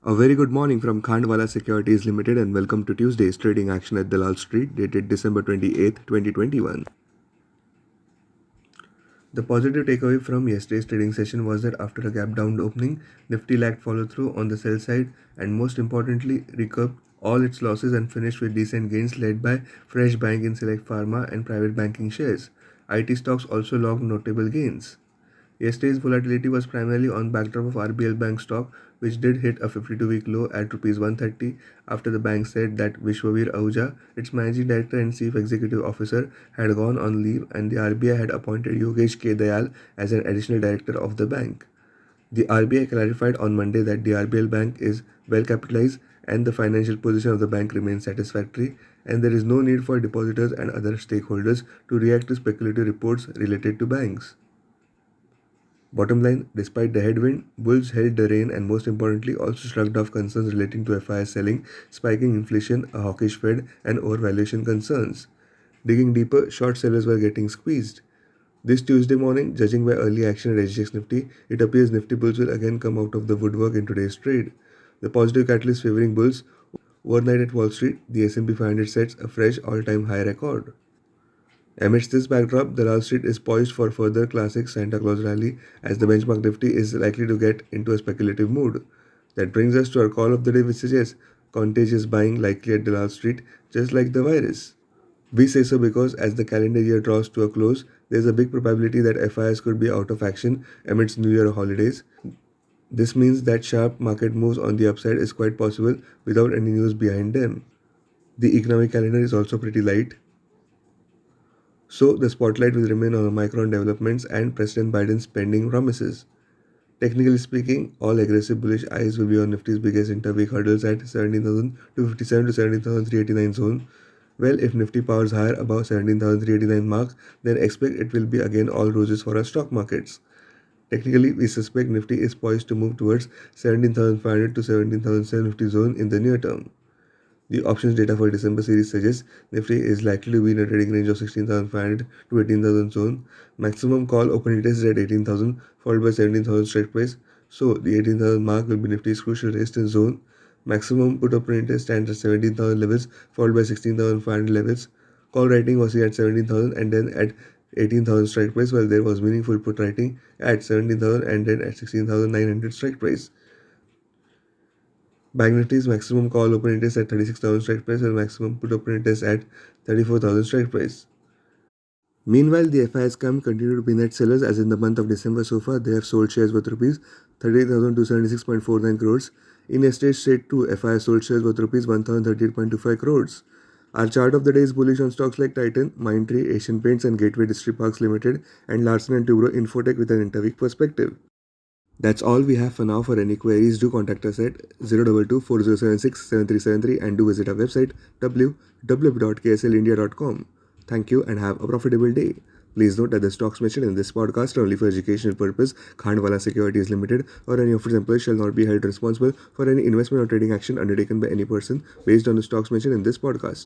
A very good morning from Khandwala Securities Limited and welcome to Tuesday's trading action at Dalal Street dated December 28, 2021. The positive takeaway from yesterday's trading session was that after a gap down opening, Nifty lacked follow through on the sell side and most importantly recouped all its losses and finished with decent gains led by fresh buying in select pharma and private banking shares. IT stocks also logged notable gains. Yesterday's volatility was primarily on backdrop of RBL Bank stock, which did hit a 52-week low at Rs 130 after the bank said that Vishwavir Ahuja, its managing director and chief executive officer, had gone on leave and the RBI had appointed Yogesh K. Dayal as an additional director of the bank. The RBI clarified on Monday that the RBL Bank is well capitalized and the financial position of the bank remains satisfactory, and there is no need for depositors and other stakeholders to react to speculative reports related to banks. Bottom line, despite the headwind, bulls held the rein and most importantly also shrugged off concerns relating to FIS selling, spiking inflation, a hawkish Fed, and overvaluation concerns. Digging deeper, short sellers were getting squeezed. This Tuesday morning, judging by early action at SGX Nifty, it appears Nifty bulls will again come out of the woodwork in today's trade. The positive catalyst favoring bulls overnight at Wall Street, the S&P 500 sets a fresh all-time high record. Amidst this backdrop, the Dalal Street is poised for further classic Santa Claus rally as the benchmark Nifty is likely to get into a speculative mood. That brings us to our call of the day, which suggests contagious buying likely at Dalal Street, just like the virus. We say so because as the calendar year draws to a close, there is a big probability that FIS could be out of action amidst New Year holidays. This means that sharp market moves on the upside is quite possible without any news behind them. The economic calendar is also pretty light, so the spotlight will remain on Omicron developments and President Biden's pending promises. Technically speaking, all aggressive bullish eyes will be on Nifty's biggest interweek hurdles at 17,257 to 17,389 zone. Well, if Nifty powers higher above 17,389 mark, then expect it will be again all roses for our stock markets. Technically, we suspect Nifty is poised to move towards 17,500 to 17,750 zone in the near term. The options data for December series suggests Nifty is likely to be in a trading range of 16,500 to 18,000 zone. Maximum call open interest is at 18,000 followed by 17,000 strike price. So the 18,000 mark will be Nifty's crucial resistance zone. Maximum put open interest stands at 17,000 levels followed by 16,500 levels. Call writing was here at 17,000 and then at 18,000 strike price, while there was meaningful put writing at 17,000 and then at 16,900 strike price. Bank Nifty's maximum call open interest at 36,000 strike price and maximum put open interest at 34,000 strike price. Meanwhile, the FIS camp continue to be net sellers as in the month of December so far they have sold shares worth rupees 38,276.49 crores. In yesterday's trade too, FIS sold shares worth rupees 1,038.25 crores. Our chart of the day is bullish on stocks like Titan, Mindtree, Asian Paints and Gateway District Parks Limited and Larsen & Toubro Infotech with an interweek perspective. That's all we have for now. For any queries, do contact us at 022 4076 7373 and do visit our website www.kslindia.com. Thank you and have a profitable day. Please note that the stocks mentioned in this podcast are only for educational purpose. Khandwala Securities Limited or any of its employees shall not be held responsible for any investment or trading action undertaken by any person based on the stocks mentioned in this podcast.